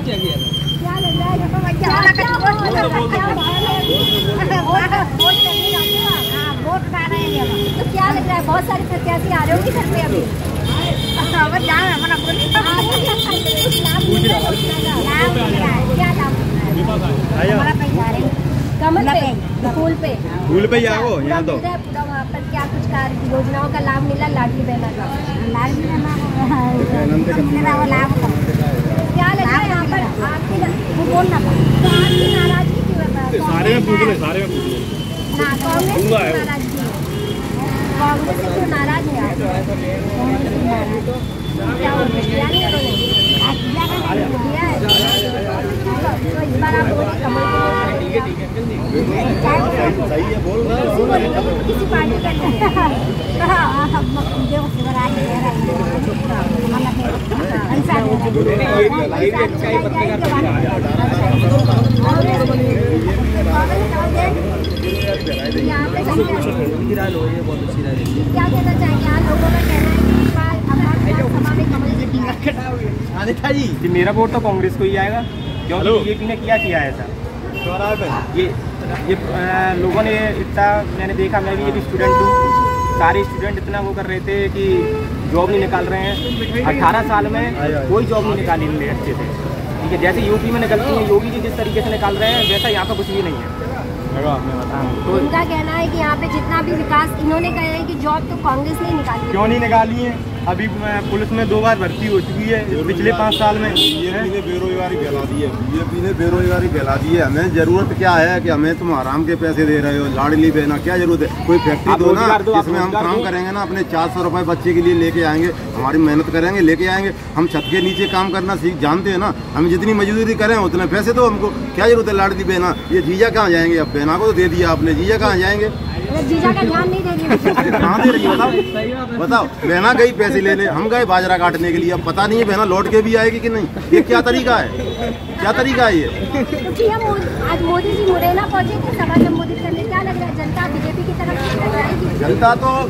क्या किया था? क्या लग रहा है वोट पा रहे हैं तो क्या लग रहा है? बहुत सारे प्रत्याशी आ रहे होंगे घर पे अभी। क्या कमल पे फूल पे आओ यहाँ तो पूरा वहाँ पर क्या कुछ योजनाओं का लाभ मिला? लाडली बहना का क्या लग रहा है यहाँ पर आपकी बोलना तो आपकी नाराजगी क्यों है? सारे में पूछ ले कांग्रेस कांग्रेस से क्यों नाराज है? इस बार आप कमल किसी पार्टी का क्या कहना चाहेंगे? यहाँ लोगों का कहना है कि मेरा वोट तो कांग्रेस को ही आएगा, क्योंकि बीजेपी ने किया ऐसा। ये लोगों ने इतना, मैंने देखा, मैं भी स्टूडेंट हूँ, सारे स्टूडेंट इतना वो कर रहे थे कि जॉब नहीं निकाल रहे हैं। 18 साल में कोई जॉब नहीं निकाली इनने अच्छे से, ठीक है। जैसे यूपी में निकलती है, योगी जी जिस तरीके से निकाल रहे हैं वैसा यहाँ पर कुछ भी नहीं है। तो उनका कहना है कि यहाँ पे जितना भी विकास इन्होंने कहा है कि जॉब तो कांग्रेस ने निकाली। क्यों नहीं निकाली है? अभी पुलिस में 2 बार भर्ती हो चुकी है पिछले 5 साल में। बीजेपी ने बेरोजगारी फैला दी है, बीजेपी ने बेरोजगारी फैला दी है। हमें जरूरत क्या है कि हमें तुम आराम के पैसे दे रहे हो, लाडली बहना, क्या जरूरत है? कोई फैक्ट्री दो ना, जिसमें हम काम करेंगे ना, अपने 400 रुपए बच्चे के लिए लेके आएंगे, हमारी मेहनत करेंगे, लेके आएंगे। हम छत के नीचे काम करना सीख जानते हैं ना, हम जितनी मजदूरी करें उतने पैसे दो हमको, क्या जरूरत है लाडली बहना? ये जीजा कहाँ जाएंगे? अब बहना को तो दे दिया आपने, जीजा कहाँ जाएंगे? जीजा का ध्यान नहीं दे रही है। कहाँ दे रही है बताओ? बहना गई पैसे लेने, हम गए बाजरा काटने के लिए। अब पता नहीं है बहना लौट के भी आएगी कि नहीं। ये क्या तरीका है? क्या तरीका है ये? आज मोदी जी मुरैना पहुंचे थे सभा संबोधित करने, क्या लग रहा है? जनता बीजेपी की तरफ जाएगी?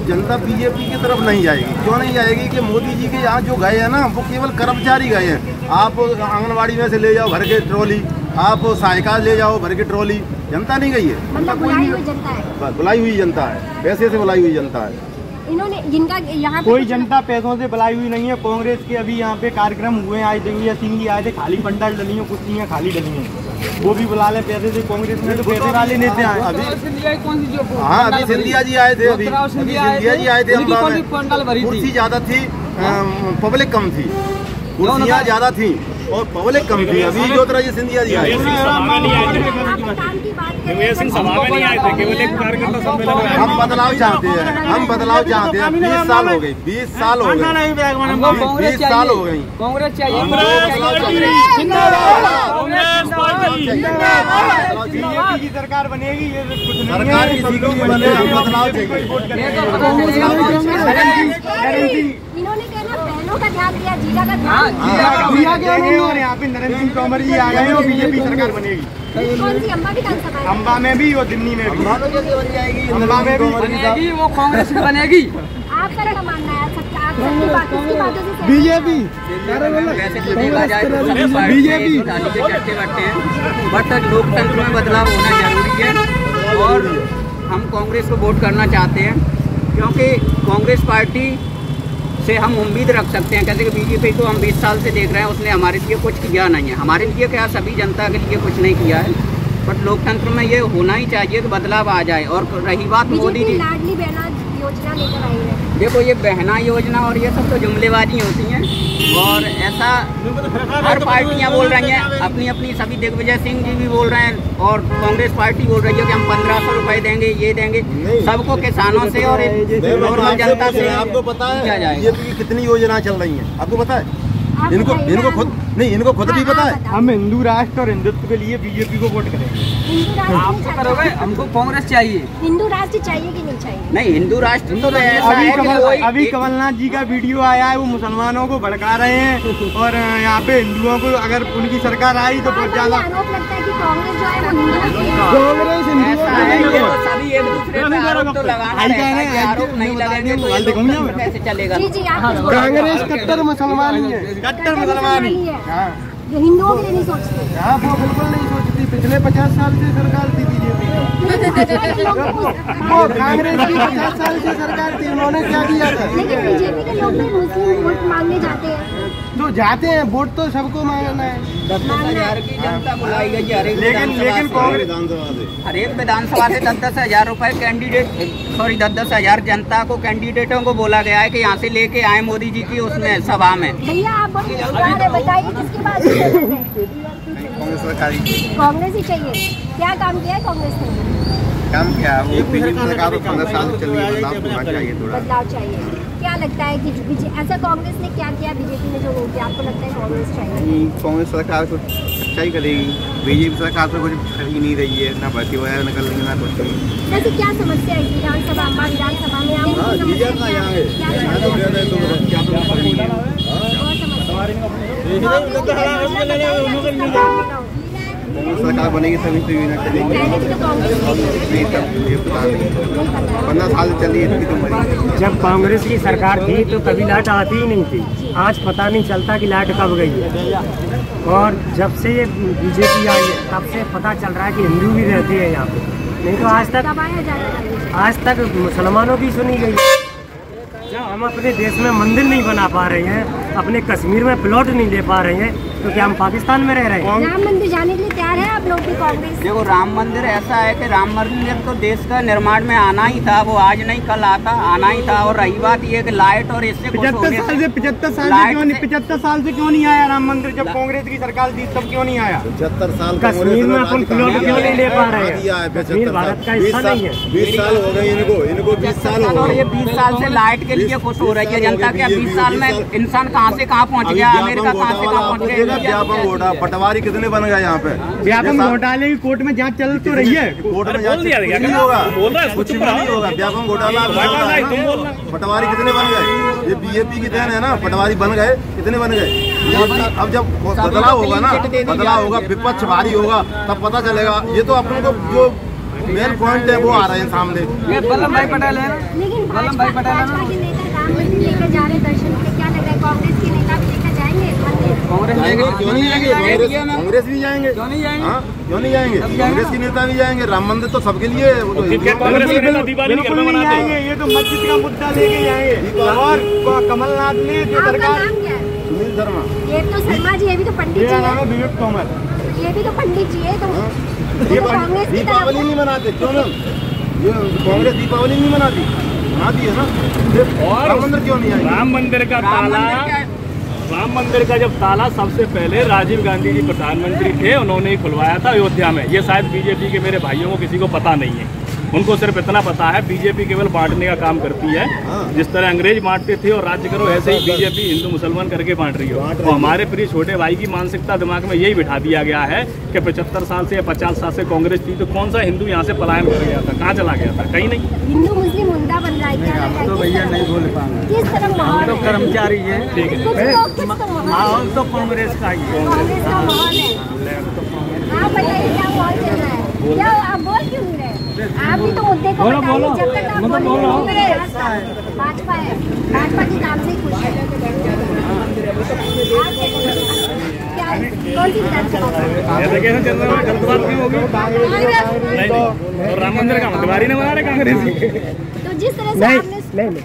जनता बीजेपी की तरफ नहीं जाएगी। क्यों नहीं जाएगी? कि मोदी जी के यहाँ जो गए हैं ना, वो केवल कर्मचारी गए हैं। आप आंगनबाड़ी में से ले जाओ भर के ट्रॉली, आप सहायिका ले जाओ भर के ट्रॉली, जनता नहीं गई है। मतलब बुलाई हुई जनता है, बुलाई हुई जनता है, पैसे से बुलाई हुई जनता है। इन्होंने जिनका यहाँ कोई जनता पैसों से बुलाई हुई नहीं है। कांग्रेस के अभी यहाँ पे कार्यक्रम हुए आए थे, सिंह जी आए थे, खाली पंडाल डली है, कुर्सियाँ खाली डली हैं, वो भी बुला ले पैसे से। कांग्रेस में तो पैसे वाले नेता हैं। अभी हाँ, अभी सिंधिया जी आए थे, अभी सिंधिया जी आए थे। कुर्सी ज्यादा थी, पब्लिक कम थी, कुर्सियाँ ज्यादा थी और पब्लिक कम थी। अभी जो तरह सिंधिया जी आए, हम बदलाव चाहते हैं, हम बदलाव चाहते हैं। 20 साल हो गए, 20 साल हो गए, 20 साल हो गई। कांग्रेस चाहिए, बीजेपी की सरकार बनेगी, ये कुछ सरकार किसी को भी बने, हम बदलाव चाहिए। इन्होंने कहना बहनों का ध्यान दिया, जीजा का ध्यान और यहाँ पे नरेंद्र सिंह तोमर जी आ गए और बीजेपी सरकार बनेगी। कौन सी? अम्बा विधानसभा, अम्बा में भी और दिल्ली में भी। अम्बा में भी बनेगी, वो कांग्रेस की बनेगी। आपका क्या मानना है? आपकी बातों से बीजेपी बीजेपी बट लोकतंत्र में बदलाव होना जरूरी है और हम कांग्रेस को वोट करना चाहते हैं, क्योंकि कांग्रेस पार्टी से हम उम्मीद रख सकते हैं। कैसे कि बीजेपी को हम 20 साल से देख रहे हैं, उसने हमारे लिए कुछ किया नहीं है। हमारे लिए क्या, सभी जनता के लिए कुछ नहीं किया है। बट लोकतंत्र में ये होना ही चाहिए कि बदलाव आ जाए। और रही बात मोदी जी, लाडली बहना योजना लेकर आई है, देखो ये बहना योजना और ये सब तो जुमलेबाजी होती हैं और ऐसा हर पार्टियां बोल रही हैं अपनी अपनी। सभी दिग्विजय सिंह जी भी बोल रहे हैं और कांग्रेस पार्टी बोल रही है कि हम 1500 रुपए देंगे, ये देंगे। सबको किसानों से और नॉर्मल जनता से आपको पता है क्या जाए? ये कितनी योजना चल रही हैं, आपको पता है? इनको खुद भी पता है। हम हिंदू राष्ट्र और हिंदुत्व के लिए बीजेपी को वोट करेंगे। आप तो करोगे, हमको कांग्रेस चाहिए। हिंदू राष्ट्र चाहिए कि नहीं चाहिए? नहीं, हिंदू राष्ट्र तो ऐसा है कि अभी कमलनाथ जी का वीडियो आया है, वो मुसलमानों को भड़का रहे हैं और यहाँ पे हिंदुओं को, अगर उनकी सरकार आई तो बहुत ज्यादा आरोप लगता है कि कांग्रेस जो है वो हिंदू ऐसा है कि तो सभी एक दूसरे पे आरोप तो लगाना रहता है कि आरोप नहीं लगेंगे तो ये लोग कैसे चलेगा? जी जी, आप कांग्रेस कट्टर मुसलमान है, कट्टर मुसलमान है। जो हिंदुओं के लिए नहीं सोचते। हाँ, वो बिल्कुल नहीं सोचती। पिछले 50 साल से सरकार थी बीजेपी वो कांग्रेस की 50 साल से सरकार थी, उन्होंने क्या किया था? लेकिन बीजेपी के लोग भी मुस्लिम वोट मांगने जाते हैं। तो जाते हैं, वोट तो सबको मांगना है। 10,000 की जनता बुलाई गई है लेकिन कांग्रेस हर एक विधानसभा से 10,000 रुपए कैंडिडेट 10,000 जनता को कैंडिडेटों को बोला गया है कि यहाँ से लेके आए मोदी जी की उसमें सभा में। भैया आप बताइए किसके पास कांग्रेस ही चाहिए। क्या काम किया है कांग्रेस ने? काम क्या वो बीजेपी सरकार 15 साल से चल रही है, बदलाव होना चाहिए, थोड़ा बदलाव चाहिए। क्या लगता है कि ऐसा कांग्रेस ने क्या किया बीजेपी ने जो नहीं किया? आपको लगता है कांग्रेस चाहिए? कांग्रेस सरकार कुछ अच्छा ही करेगी, बीजेपी सरकार तो कुछ कर ही नहीं रही है, ना भर्ती वगैरह निकल रही है, ना कुछ नहीं। वैसे क्या समस्या है विधानसभा में सरकार बनेगी तभी तो योजना चलेगी। 15 साल चली है। जब कांग्रेस की सरकार थी तो कभी लाइट आती ही नहीं थी। आज पता नहीं चलता कि लाइट कब गई है। और जब से ये बीजेपी आई है तब से पता चल रहा है कि हिंदू भी रहते हैं यहाँ पे, नहीं तो आज तक मुसलमानों की सुनी गई। जब हम अपने देश में मंदिर नहीं बना पा रहे हैं, अपने कश्मीर में प्लॉट नहीं ले पा रहे हैं, तो क्या हम पाकिस्तान में रह रहे हैं? राम मंदिर जाने के लिए तैयार है आप लोग की कांग्रेस? देखो राम मंदिर ऐसा है कि राम मंदिर तो देश का निर्माण में आना ही था, वो आज नहीं कल आना ही था। और रही बात ये कि लाइट और इससे 75 साल से क्यों नहीं आया राम मंदिर? जब कांग्रेस की सरकार थी तब क्यों नहीं आया? 75 साल कश्मीर में अपन प्लॉट क्यों नहीं ले पा रहे हैं? कश्मीर भारत का हिस्सा नहीं है। 20 साल हो गए इनको 20 साल हो और गए। ये 20 साल से लाइट के लिए खुश हो रही है जनता। क्या 20 साल में इंसान कहाँ से कहाँ पहुँच गया? अमेरिका कहाँ से कहाँ पहुँच गया? पटवारी कितने बन गए यहाँ पे? व्यापक घोटाले की कोर्ट में जांच चल तो रही है। कोर्ट में जांच नहीं होगा, कुछ भी नहीं होगा। व्यापक घोटाला पटवारी कितने बन गए? ये बीजेपी की देन है ना, पटवारी बन गए, कितने बन गए? अब जब बदलाव होगा ना, बदलाव होगा, विपक्ष भारी होगा, तब पता चलेगा। ये तो अपने को जो मेन पॉइंट है वो आ रहे हैं सामने। ये वल्लभ भाई पटेल है। लेकिन भाजपा के नेता राम मंदिर लेकर जा रहे दर्शन के, क्या लग रहा है कांग्रेस के नेता भी लेकर जाएंगे? कांग्रेस क्यों नहीं जाएंगे? कांग्रेस भी जाएंगे। क्यों नहीं जाएंगे? हाँ, क्यों नहीं जाएंगे? कांग्रेस के नेता भी जाएंगे। राम मंदिर तो सबके लिए है। बिल्कुल नहीं जाएंगे, ये तो मस्जिद का मुद्दा लेके जाएंगे। और कमलनाथ ने जो सरकार, सुनील शर्मा, ये तो शर्मा जी, ये भी तो पंडित जी है। विवेक तोमर, ये भी तो पंडित जी है। तो ये दीपावली नहीं मनाते क्यों ना? ये कांग्रेस दीपावली नहीं मनाती, मनाती है ना। और राम मंदिर क्यों नहीं आएंगे? राम मंदिर का जब ताला सबसे पहले राजीव गांधी जी प्रधानमंत्री थे, उन्होंने ही खुलवाया था अयोध्या में। ये शायद बीजेपी के मेरे भाइयों को किसी को पता नहीं है। उनको सिर्फ इतना पता है बीजेपी केवल बांटने का काम करती है। जिस तरह अंग्रेज बांटते थे और राज्य करो, ऐसे ही बीजेपी हिंदू मुसलमान करके बांट रही हो। और हमारे प्रिय छोटे भाई की मानसिकता दिमाग में यही बिठा दिया गया है कि 75 साल से या 50 साल से कांग्रेस थी, तो कौन सा हिंदू यहाँ से पलायन कर गया था? कहाँ चला गया था? कहीं नहीं। हिंदू मुस्लिम मुद्दा बन रहा है। क्या लग रहा है? तो भैया नहीं बोल पाएंगे। किस तरह माहौल तो है? कर्मचारी है। ठीक है, माहौल तो कांग्रेस का ही है। कांग्रेस का माहौल है। आप बताइए क्या माहौल चल रहा है? क्या आप बोल क्यों नहीं रहे? आप भी तो मुद्दे को बताइए। जब तक आप भाजपा है, भाजपा के काम से ही खुश है। क्या कौन सी जल्दबाजी क्यों होगी? नहीं, और राम मंदिर का मतवारी ने बना रहे कांग्रेस। तो जिस तरह से आपने नहीं,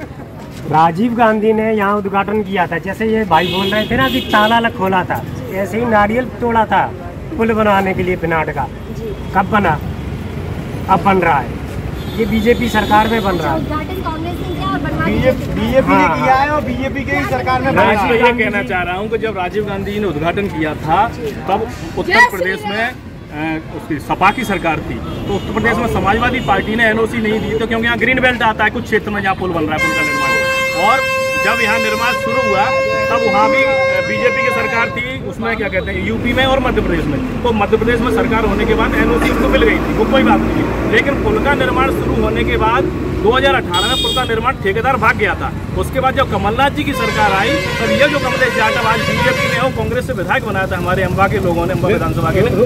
राजीव गांधी ने यहाँ उद्घाटन किया था, जैसे ये भाई बोल रहे थे ना कि ताला खोला था, ऐसे ही नारियल तोड़ा था पुल बनाने के लिए पिनाट का। कब बना? अब बन रहा है। ये बीजेपी सरकार में बन रहा है। उद्घाटन कांग्रेस ने किया और बनवा बीजेपी ने किया है और बीजेपी के ही सरकार में। मैं इसमें ये कहना चाह रहा हूँ कि जब राजीव गांधी जी ने उद्घाटन किया था तब उत्तर प्रदेश में उसकी सपा की सरकार थी, तो उत्तर प्रदेश में समाजवादी पार्टी ने एनओसी नहीं दी, तो क्योंकि यहाँ ग्रीन बेल्ट आता है कुछ क्षेत्र में जहाँ पुल बन रहा है, पुल का निर्माण। और जब यहाँ निर्माण शुरू हुआ तब वहाँ भी बीजेपी की सरकार थी, उसमें क्या कहते हैं यूपी में और मध्य प्रदेश में। तो मध्य प्रदेश में सरकार होने के बाद एनओसी उसको मिल गई थी, वो कोई बात नहीं है। लेकिन पुल का निर्माण शुरू होने के बाद 2018 में पुल का निर्माण ठेकेदार भाग गया था। उसके बाद जब कमलनाथ जी की सरकार आई तब ये जो कमलेश यादव आज बीजेपी ने और कांग्रेस से विधायक बनाया था हमारे अम्बा के लोगों ने, अम्बा विधानसभा के लिए, तो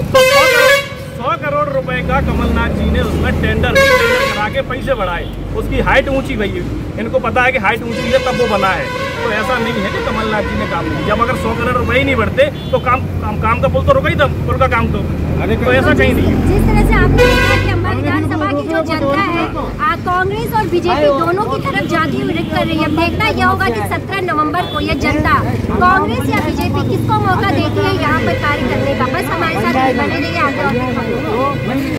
100 करोड़ रुपए का कमलनाथ जी ने उसमें टेंडर करा के पैसे बढ़ाए, उसकी हाइट ऊंची भई, इनको पता है कि हाइट ऊंची है तब वो बना है। तो ऐसा नहीं है कि कमलनाथ जी ने काम नहीं, जब अगर 100 करोड़ रुपए ही नहीं बढ़ते तो काम का पुल तो रुका ही था, पुल का काम तो ऐसा कहीं नहीं है। जिस तरह से आपने देखा कि अम्बाला विधानसभा की जो जनता है कांग्रेस और बीजेपी दोनों की तरफ जाती हुई कर रही है। अब देखना यह होगा कि 17 नवंबर को यह जनता कांग्रेस या बीजेपी किसको मौका देती है यहाँ पर कार्य करने का। बस हमारे साथ बने रहिए आगे और